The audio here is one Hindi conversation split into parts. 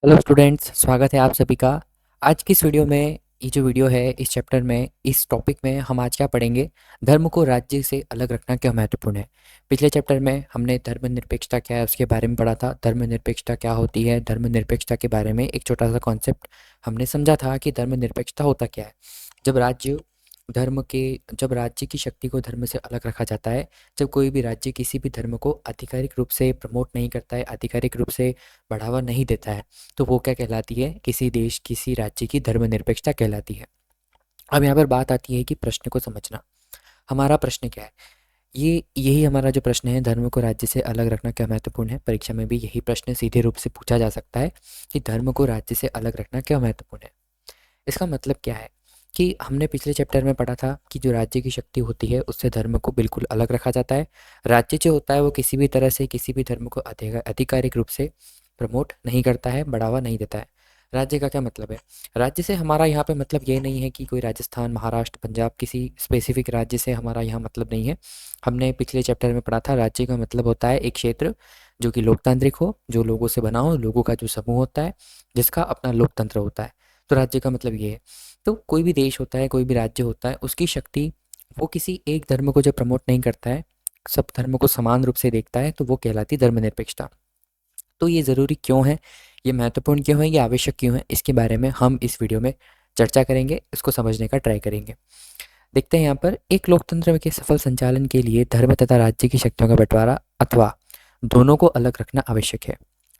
हेलो स्टूडेंट्स, स्वागत है आप सभी का। आज की इस वीडियो में ये जो वीडियो है इस चैप्टर में इस टॉपिक में हम आज क्या पढ़ेंगे। धर्म को राज्य से अलग रखना क्यों महत्वपूर्ण है। पिछले चैप्टर में हमने धर्मनिरपेक्षता क्या है उसके बारे में पढ़ा था। धर्मनिरपेक्षता क्या होती है, धर्मनिरपेक्षता के बारे में एक छोटा सा कॉन्सेप्ट हमने समझा था कि धर्मनिरपेक्षता होता क्या है। जब राज्य धर्म के जब राज्य की शक्ति को धर्म से अलग रखा जाता है, जब कोई भी राज्य किसी भी धर्म को आधिकारिक रूप से प्रमोट नहीं करता है, आधिकारिक रूप से बढ़ावा नहीं देता है, तो वो क्या कहलाती है, किसी देश किसी राज्य की धर्मनिरपेक्षता कहलाती है। अब यहाँ पर बात आती है कि प्रश्न को समझना। हमारा प्रश्न क्या है, ये यही हमारा जो प्रश्न है, धर्म को राज्य से अलग रखना क्या महत्वपूर्ण है। परीक्षा में भी यही प्रश्न सीधे रूप से पूछा जा सकता है कि धर्म को राज्य से अलग रखना क्यों महत्वपूर्ण है। इसका मतलब क्या है कि हमने पिछले चैप्टर में पढ़ा था कि जो राज्य की शक्ति होती है उससे धर्म को बिल्कुल अलग रखा जाता है। राज्य जो होता है वो किसी भी तरह से किसी भी धर्म को आधिकारिक रूप से प्रमोट नहीं करता है, बढ़ावा नहीं देता है। राज्य का क्या मतलब है, राज्य से हमारा यहाँ पे मतलब ये नहीं है कि कोई राजस्थान, महाराष्ट्र, पंजाब किसी स्पेसिफिक राज्य से हमारा यहाँ मतलब नहीं है। हमने पिछले चैप्टर में पढ़ा था राज्य का मतलब होता है एक क्षेत्र जो कि लोकतांत्रिक हो, जो लोगों से बना हो, लोगों का जो समूह होता है, जिसका अपना लोकतंत्र होता है। तो राज्य का मतलब ये है। तो कोई भी देश होता है, कोई भी राज्य होता है, उसकी शक्ति वो किसी एक धर्म को जब प्रमोट नहीं करता है, सब धर्म को समान रूप से देखता है, तो वो कहलाती धर्मनिरपेक्षता। तो ये ज़रूरी क्यों है, ये महत्वपूर्ण क्यों है, ये आवश्यक क्यों है, इसके बारे में हम इस वीडियो में चर्चा करेंगे, इसको समझने का ट्राई करेंगे। देखते हैं यहाँ पर, एक लोकतंत्र के सफल संचालन के लिए धर्म तथा राज्य की शक्तियों का बंटवारा अथवा दोनों को अलग रखना आवश्यक है।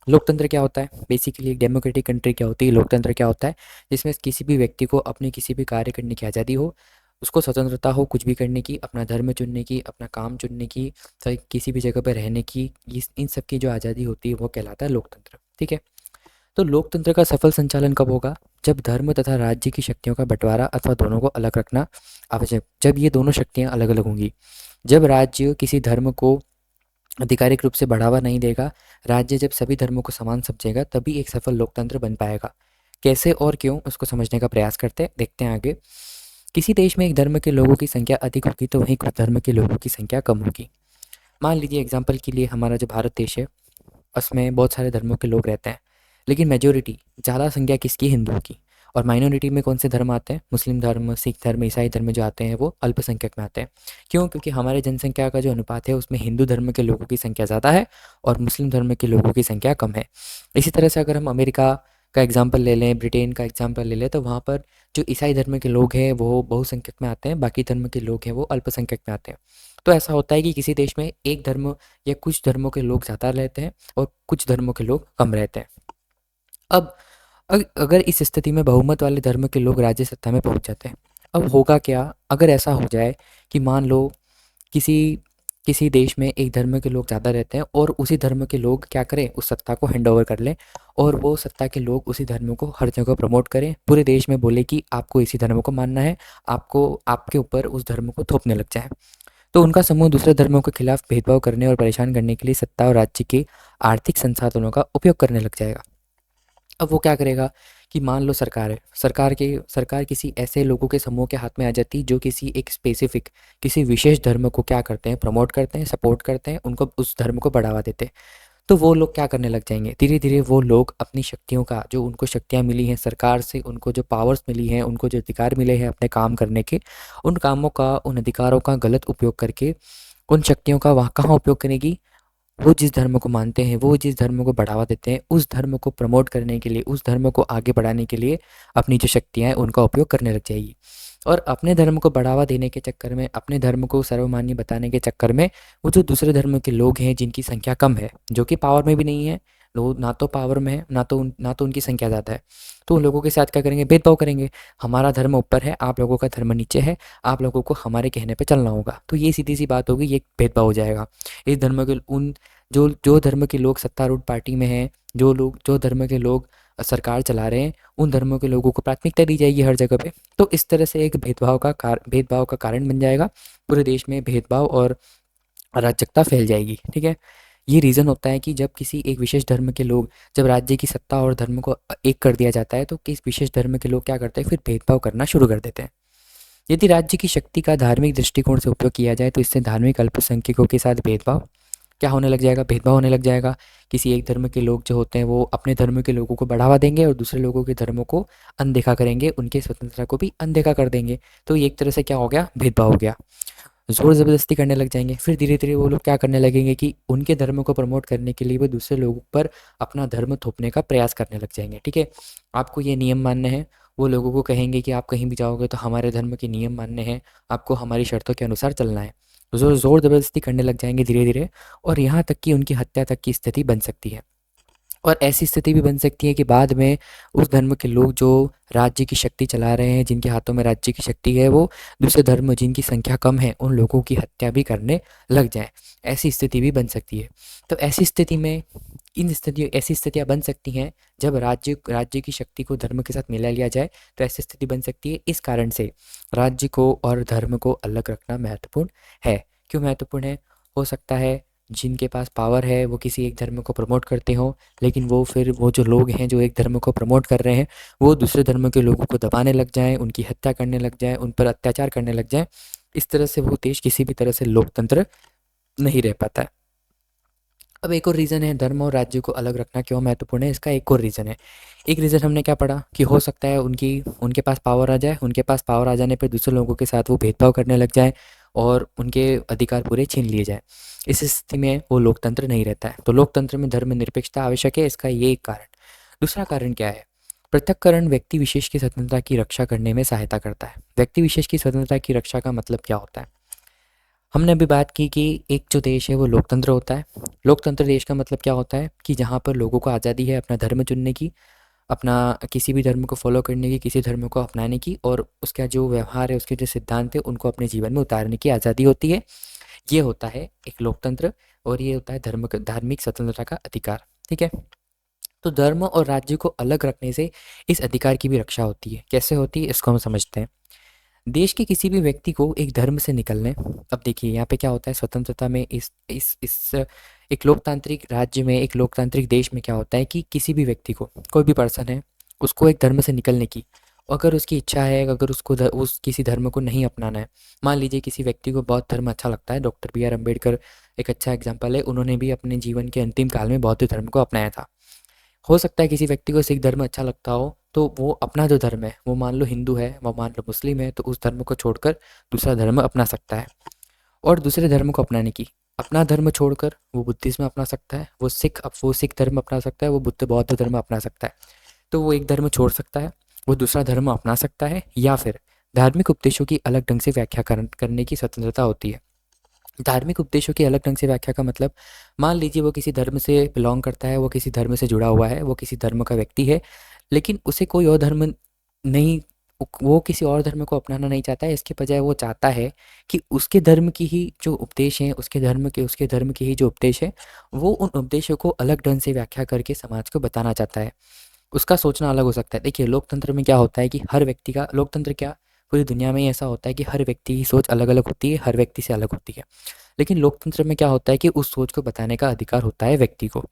लोकतंत्र क्या होता है, बेसिकली एक डेमोक्रेटिक कंट्री क्या होती है, लोकतंत्र क्या होता है, जिसमें किसी भी व्यक्ति को अपने किसी भी कार्य करने की आज़ादी हो, उसको स्वतंत्रता हो कुछ भी करने की, अपना धर्म चुनने की, अपना काम चुनने की, चाहे किसी भी जगह पर रहने की, इन सब की जो आज़ादी होती है वो कहलाता है लोकतंत्र। ठीक है। तो लोकतंत्र का सफल संचालन कब होगा, जब धर्म तथा राज्य की शक्तियों का बंटवारा अथवा दोनों को अलग रखना आवश्यक, जब ये दोनों शक्तियाँ अलग अलग होंगी। जब राज्य किसी धर्म को आधिकारिक रूप से बढ़ावा नहीं देगा, राज्य जब सभी धर्मों को समान समझेगा, तभी एक सफल लोकतंत्र बन पाएगा। कैसे और क्यों, उसको समझने का प्रयास करते हैं, देखते हैं आगे। किसी देश में एक धर्म के लोगों की संख्या अधिक होगी तो वहीं कुछ धर्म के लोगों की संख्या कम होगी। मान लीजिए एग्जाम्पल के लिए हमारा जो भारत देश है उसमें बहुत सारे धर्मों के लोग रहते हैं, लेकिन मेजोरिटी ज़्यादा संख्या किसकी, हिंदुओं की। और माइनॉरिटी में कौन से धर्म आते हैं, मुस्लिम धर्म, सिख धर्म, ईसाई धर्म जो आते हैं वो अल्पसंख्यक में आते हैं। क्यों, क्योंकि हमारे जनसंख्या का जो अनुपात है उसमें हिंदू धर्म के लोगों की संख्या ज़्यादा है और मुस्लिम धर्म के लोगों की संख्या कम है। इसी तरह से अगर हम अमेरिका का एग्जाम्पल ले लें, ब्रिटेन का एग्जाम्पल ले लें, तो वहाँ पर जो ईसाई धर्म के लोग हैं वो बहुसंख्यक में आते हैं, बाकी धर्म के लोग हैं वो अल्पसंख्यक में आते हैं। तो ऐसा होता है कि किसी देश में एक धर्म या कुछ धर्मों के लोग ज़्यादा रहते हैं और कुछ धर्मों के लोग कम रहते हैं। अब अगर इस स्थिति में बहुमत वाले धर्म के लोग राज्य सत्ता में पहुंच जाते हैं, अब होगा क्या अगर ऐसा हो जाए कि मान लो किसी किसी देश में एक धर्म के लोग ज़्यादा रहते हैं और उसी धर्म के लोग क्या करें, उस सत्ता को हैंड ओवर कर लें और वो सत्ता के लोग उसी धर्म को हर जगह प्रमोट करें, पूरे देश में बोले कि आपको इसी धर्म को मानना है, आपको आपके ऊपर उस धर्म को थोपने लग जाए। तो उनका समूह दूसरे धर्मों के खिलाफ भेदभाव करने और परेशान करने के लिए सत्ता और राज्य के आर्थिक संसाधनों का उपयोग करने लग जाएगा। अब वो क्या करेगा कि मान लो सरकार है, सरकार किसी ऐसे लोगों के समूह के हाथ में आ जाती है जो किसी एक स्पेसिफिक किसी विशेष धर्म को क्या करते हैं, प्रमोट करते हैं, सपोर्ट करते हैं, उनको उस धर्म को बढ़ावा देते हैं। तो वो लोग क्या करने लग जाएंगे, धीरे धीरे वो लोग अपनी शक्तियों का, जो उनको शक्तियाँ मिली हैं सरकार से, उनको जो पावर्स मिली हैं, उनको जो अधिकार मिले हैं अपने काम करने के, उन कामों का, उन अधिकारों का गलत उपयोग करके उन शक्तियों का वहाँ कहाँ उपयोग करेगी, वो जिस धर्म को मानते हैं, वो जिस धर्म को बढ़ावा देते हैं, उस धर्म को प्रमोट करने के लिए, उस धर्म को आगे बढ़ाने के लिए अपनी जो शक्तियाँ हैं उनका उपयोग करने लग जाएगी। और अपने धर्म को बढ़ावा देने के चक्कर में, अपने धर्म को सर्वमान्य बताने के चक्कर में, वो जो दूसरे धर्म के लोग हैं जिनकी संख्या कम है, जो कि पावर में भी नहीं है, लोग ना तो पावर में है, ना तो उनकी संख्या ज़्यादा है, तो उन लोगों के साथ क्या करेंगे, भेदभाव करेंगे। हमारा धर्म ऊपर है, आप लोगों का धर्म नीचे है, आप लोगों को हमारे कहने पे चलना होगा। तो ये सीधी सी बात होगी, ये भेदभाव हो जाएगा। इस धर्म के उन जो जो धर्म के लोग सत्तारूढ़ पार्टी में हैं, जो धर्म के लोग सरकार चला रहे हैं, उन धर्मों के लोगों को प्राथमिकता दी जाएगी हर जगह पे। तो इस तरह से एक भेदभाव का कारण बन जाएगा, पूरे देश में भेदभाव और अराजकता फैल जाएगी। ठीक है। ये रीज़न होता है कि जब किसी एक विशेष धर्म के लोग, जब राज्य की सत्ता और धर्म को एक कर दिया जाता है, तो किस विशेष धर्म के लोग क्या करते हैं, फिर भेदभाव करना शुरू कर देते हैं। यदि राज्य की शक्ति का धार्मिक दृष्टिकोण से उपयोग किया जाए तो इससे धार्मिक अल्पसंख्यकों के साथ भेदभाव, क्या होने लग जाएगा, भेदभाव होने लग जाएगा। किसी एक धर्म के लोग जो होते हैं वो अपने धर्म के लोगों को बढ़ावा देंगे और दूसरे लोगों के धर्मों को अनदेखा करेंगे, उनके स्वतंत्रता को भी अनदेखा कर देंगे। तो ये एक तरह से क्या हो गया, भेदभाव हो गया। ज़ोर ज़बरदस्ती करने लग जाएंगे। फिर धीरे धीरे वो लोग क्या करने लगेंगे कि उनके धर्म को प्रमोट करने के लिए वो दूसरे लोगों पर अपना धर्म थोपने का प्रयास करने लग जाएंगे। ठीक है, आपको ये नियम मानने हैं, वो लोगों को कहेंगे कि आप कहीं भी जाओगे तो हमारे धर्म के नियम मानने हैं, आपको हमारी शर्तों के अनुसार चलना है। ज़ोर ज़बरदस्ती करने लग जाएंगे धीरे धीरे, और यहाँ तक कि उनकी हत्या तक की स्थिति बन सकती है। और ऐसी स्थिति भी बन सकती है कि बाद में उस धर्म के लोग जो राज्य की शक्ति चला रहे हैं, जिनके हाथों में राज्य की शक्ति है, वो दूसरे धर्म जिनकी संख्या कम है उन लोगों की हत्या भी करने लग जाएं। ऐसी स्थिति भी बन सकती है। तो ऐसी स्थिति में ऐसी स्थितियाँ बन सकती हैं जब राज्य की शक्ति को धर्म के साथ मिला लिया जाए। तो ऐसी स्थिति बन सकती है। इस कारण से राज्य को और धर्म को अलग रखना महत्वपूर्ण है। क्यों महत्वपूर्ण है? हो सकता है जिनके पास पावर है वो किसी एक धर्म को प्रमोट करते हों, लेकिन वो जो लोग हैं जो एक धर्म को प्रमोट कर रहे हैं वो दूसरे धर्म के लोगों को दबाने लग जाएं, उनकी हत्या करने लग जाएं, उन पर अत्याचार करने लग जाएं। इस तरह से वो देश किसी भी तरह से लोकतंत्र नहीं रह पाता है। अब एक और रीज़न है धर्म और राज्य को अलग रखना क्यों महत्वपूर्ण है, इसका एक और रीज़न है। एक रीज़न हमने क्या पढ़ा कि हो सकता है उनके पास पावर आ जाए, उनके पास पावर आ जाने पर दूसरे लोगों के साथ वो भेदभाव करने लग जाए और उनके अधिकार पूरे छीन लिए जाए। इस स्थिति में वो लोकतंत्र नहीं रहता है। तो लोकतंत्र में धर्मनिरपेक्षता आवश्यक है, इसका ये एक कारण। दूसरा कारण क्या है? पृथक्करण व्यक्ति विशेष की स्वतंत्रता की रक्षा करने में सहायता करता है। व्यक्ति विशेष की स्वतंत्रता की रक्षा का मतलब क्या होता है? हमने अभी बात की कि एक जो देश है वो लोकतंत्र होता है। लोकतंत्र देश का मतलब क्या होता है कि जहाँ पर लोगों को आज़ादी है अपना धर्म चुनने की, अपना किसी भी धर्म को फॉलो करने की, किसी धर्म को अपनाने की, और उसका जो व्यवहार है, उसके जो सिद्धांत है, उनको अपने जीवन में उतारने की आज़ादी होती है। ये होता है एक लोकतंत्र, और ये होता है धार्मिक स्वतंत्रता का अधिकार। ठीक है, तो धर्म और राज्य को अलग रखने से इस अधिकार की भी रक्षा होती है। कैसे होती है इसको हम समझते हैं। देश के किसी भी व्यक्ति को एक धर्म से निकलने, अब देखिए यहाँ पे क्या होता है स्वतंत्रता में, इस एक लोकतांत्रिक राज्य में, एक लोकतांत्रिक देश में क्या होता है कि किसी भी व्यक्ति को, कोई भी पर्सन है, उसको एक धर्म से निकलने की, अगर उसकी इच्छा है, अगर उसको उस किसी धर्म को नहीं अपनाना है। मान लीजिए किसी व्यक्ति को बौद्ध धर्म अच्छा लगता है, डॉक्टर BR अम्बेडकर एक अच्छा एग्जाम्पल है, उन्होंने भी अपने जीवन के अंतिम काल में बौद्ध धर्म को अपनाया था। हो सकता है किसी व्यक्ति को सिख धर्म अच्छा लगता हो, तो वो अपना जो धर्म है, वो मान लो हिंदू है, वो मान लो मुस्लिम है, तो उस धर्म को छोड़कर दूसरा धर्म अपना सकता है। और दूसरे धर्म को अपनाने की, अपना धर्म छोड़कर वो बुद्धिज्म अपना सकता है, वो सिख धर्म अपना सकता है, वो बौद्ध धर्म अपना सकता है। तो वो एक धर्म छोड़ सकता है, वो दूसरा धर्म अपना सकता है, या फिर धार्मिक उपदेशों की अलग ढंग से व्याख्या करने की स्वतंत्रता होती है। धार्मिक उपदेशों की अलग ढंग से व्याख्या का मतलब, मान लीजिए वो किसी धर्म से बिलोंग करता है, वो किसी धर्म से जुड़ा हुआ है, वो किसी धर्म का व्यक्ति है, लेकिन उसे कोई और धर्म नहीं, वो किसी और धर्म को अपनाना नहीं चाहता है। इसके बजाय वो चाहता है कि उसके धर्म की ही जो उपदेश हैं, उसके धर्म की ही जो उपदेश है, वो उन उपदेशों को अलग ढंग से व्याख्या करके समाज को बताना चाहता है। उसका सोचना अलग हो सकता है। देखिए लोकतंत्र में क्या होता है कि हर व्यक्ति का, लोकतंत्र क्या, पूरी दुनिया में ही ऐसा होता है कि हर व्यक्ति की सोच अलग अलग होती है, हर व्यक्ति से अलग होती है। लेकिन लोकतंत्र में क्या होता है कि उस सोच को बताने का अधिकार होता है व्यक्ति को।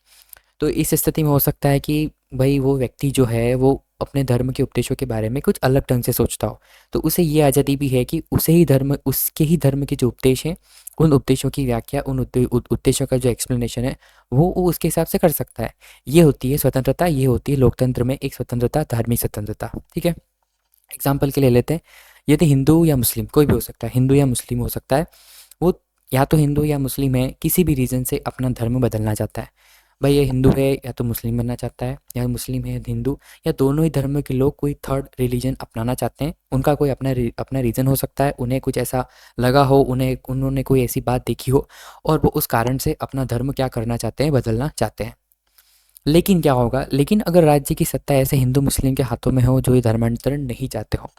तो इस स्थिति में हो सकता है कि भाई वो व्यक्ति जो है वो अपने धर्म के उपदेशों के बारे में कुछ अलग ढंग से सोचता हो, तो उसे ये आज़ादी भी है कि उसके ही धर्म के जो उपदेश हैं, उन उपदेशों की व्याख्या, उन उद्देश्यों का जो एक्सप्लेनेशन है, वो उसके हिसाब से कर सकता है। ये होती है स्वतंत्रता, ये होती है लोकतंत्र में एक स्वतंत्रता, धार्मिक स्वतंत्रता। ठीक है, एग्जाम्पल के लिए लेते हैं, यदि हिंदू या मुस्लिम, कोई भी हो सकता है, हिंदू या मुस्लिम हो सकता है, वो या तो हिंदू या मुस्लिम है, किसी भी रीज़न से अपना धर्म बदलना चाहता है। भाई ये हिंदू है या तो मुस्लिम बनना चाहता है, या मुस्लिम है हिंदू, या दोनों ही धर्म के लोग कोई थर्ड रिलीजन अपनाना चाहते हैं। उनका कोई अपना रीज़न हो सकता है, उन्हें कुछ ऐसा लगा हो, उन्होंने कोई ऐसी बात देखी हो, और वो उस कारण से अपना धर्म क्या करना चाहते हैं, बदलना चाहते हैं। लेकिन क्या होगा, लेकिन अगर राज्य की सत्ता ऐसे हिंदू मुस्लिम के हाथों में हो जो ये धर्मांतरण नहीं चाहते हो,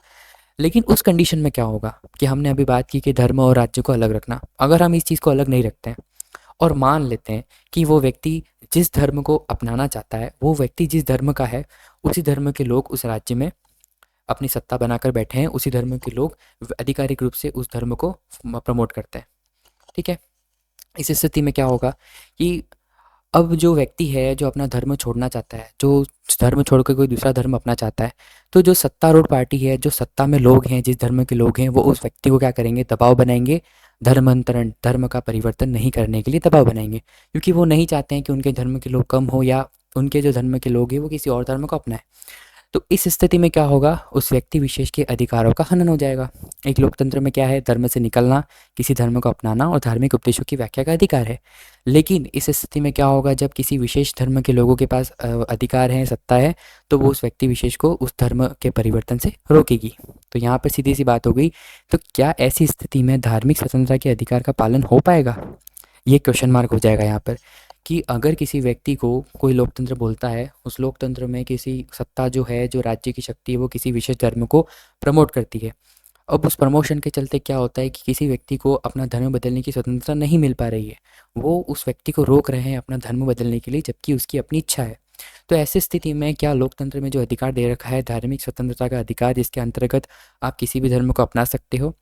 लेकिन उस कंडीशन में क्या होगा कि हमने अभी बात की कि धर्म और राज्य को अलग रखना, अगर हम इस चीज़ को अलग नहीं रखते हैं और मान लेते हैं कि वो व्यक्ति जिस धर्म को अपनाना चाहता है, वो व्यक्ति जिस धर्म का है, उसी धर्म के लोग उस राज्य में अपनी सत्ता बनाकर बैठे हैं, उसी धर्म के लोग आधिकारिक रूप से उस धर्म को प्रमोट करते हैं। ठीक है, इस स्थिति में क्या होगा कि अब जो व्यक्ति है जो अपना धर्म छोड़ना चाहता है, जो धर्म छोड़कर कोई दूसरा धर्म अपना चाहता है, तो जो सत्तारूढ़ पार्टी है, जो सत्ता में लोग हैं, जिस धर्म के लोग हैं, वो उस व्यक्ति को क्या करेंगे, दबाव बनाएंगे, धर्मांतरण, धर्म का परिवर्तन नहीं करने के लिए दबाव बनाएंगे, क्योंकि वो नहीं चाहते हैं कि उनके धर्म के लोग कम हो या उनके जो धर्म के लोग हैं वो किसी और धर्म को अपनाएं। तो इस स्थिति में क्या होगा, उस व्यक्ति विशेष के अधिकारों का हनन हो जाएगा। एक लोकतंत्र में क्या है, धर्म से निकलना, किसी धर्म को अपनाना और धार्मिक उपदेशों की व्याख्या का अधिकार है। लेकिन इस स्थिति में क्या होगा, जब किसी विशेष धर्म के लोगों के पास अधिकार है, सत्ता है, तो वो उस व्यक्ति विशेष को उस धर्म के परिवर्तन से रोकेगी। तो यहाँ पर सीधी सी बात हो गई। तो क्या ऐसी स्थिति में धार्मिक स्वतंत्रता के अधिकार का पालन हो पाएगा, ये क्वेश्चन मार्क हो जाएगा यहाँ पर। कि अगर किसी व्यक्ति को कोई लोकतंत्र बोलता है, उस लोकतंत्र में किसी सत्ता जो है, जो राज्य की शक्ति है, वो किसी विशेष धर्म को प्रमोट करती है। अब उस प्रमोशन के चलते क्या होता है कि किसी व्यक्ति को अपना धर्म बदलने की स्वतंत्रता नहीं मिल पा रही है, वो उस व्यक्ति को रोक रहे हैं अपना धर्म बदलने के लिए, जबकि उसकी अपनी इच्छा है। तो ऐसी स्थिति में क्या लोकतंत्र में जो अधिकार दे रखा है, धार्मिक स्वतंत्रता का अधिकार, जिसके अंतर्गत आप किसी भी धर्म को अपना सकते हो,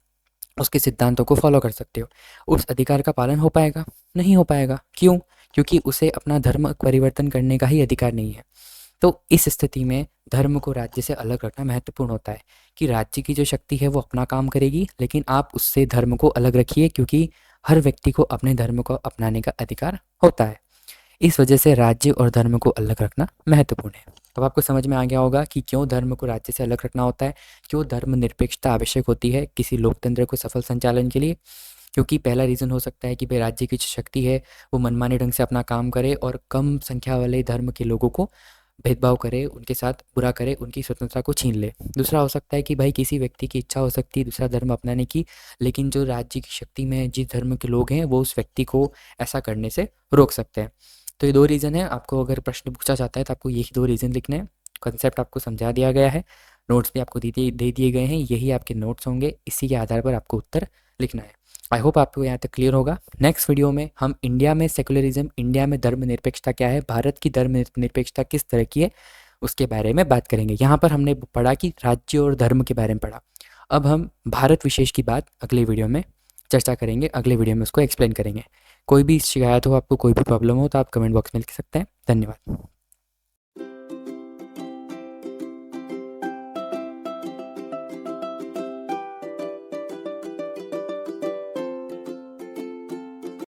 उसके सिद्धांतों को फॉलो कर सकते हो, उस अधिकार का पालन हो पाएगा? नहीं हो पाएगा। क्यों? क्योंकि उसे अपना धर्म परिवर्तन करने का ही अधिकार नहीं है। तो इस स्थिति में धर्म को राज्य से अलग रखना महत्वपूर्ण होता है कि राज्य की जो शक्ति है वो अपना काम करेगी, लेकिन आप उससे धर्म को अलग रखिए, क्योंकि हर व्यक्ति को अपने धर्म को अपनाने का अधिकार होता है। इस वजह से राज्य और धर्म को अलग रखना महत्वपूर्ण है। अब आपको समझ में आ गया होगा कि क्यों धर्म को राज्य से अलग रखना होता है, क्यों धर्मनिरपेक्षता आवश्यक होती है किसी लोकतंत्र को सफल संचालन के लिए। क्योंकि पहला रीज़न हो सकता है कि भाई राज्य की जो शक्ति है वो मनमाने ढंग से अपना काम करे और कम संख्या वाले धर्म के लोगों को भेदभाव करे, उनके साथ बुरा करे, उनकी स्वतंत्रता को छीन ले। दूसरा हो सकता है कि भाई किसी व्यक्ति की इच्छा हो सकती है दूसरा धर्म अपनाने की, लेकिन जो राज्य की शक्ति में जिस धर्म के लोग हैं वो उस व्यक्ति को ऐसा करने से रोक सकते हैं। तो ये दो रीज़न है। आपको अगर प्रश्न पूछा जाता है तो आपको यही दो रीज़न लिखने हैं। कंसेप्ट आपको समझा दिया गया है, नोट्स भी आपको दे दिए गए हैं, यही आपके नोट्स होंगे, इसी के आधार पर आपको उत्तर लिखना है। आई होप आपको यहाँ तक क्लियर होगा। नेक्स्ट वीडियो में हम इंडिया में सेकुलरिज्म, इंडिया में धर्मनिरपेक्षता क्या है, भारत की धर्मनिरपेक्षता किस तरह की है, उसके बारे में बात करेंगे। यहाँ पर हमने पढ़ा कि राज्य और धर्म के बारे में पढ़ा। अब हम भारत विशेष की बात अगले वीडियो में चर्चा करेंगे, अगले वीडियो में उसको एक्सप्लेन करेंगे। कोई भी शिकायत हो, आपको कोई भी प्रॉब्लम हो तो आप कमेंट बॉक्स में लिख सकते हैं। धन्यवाद।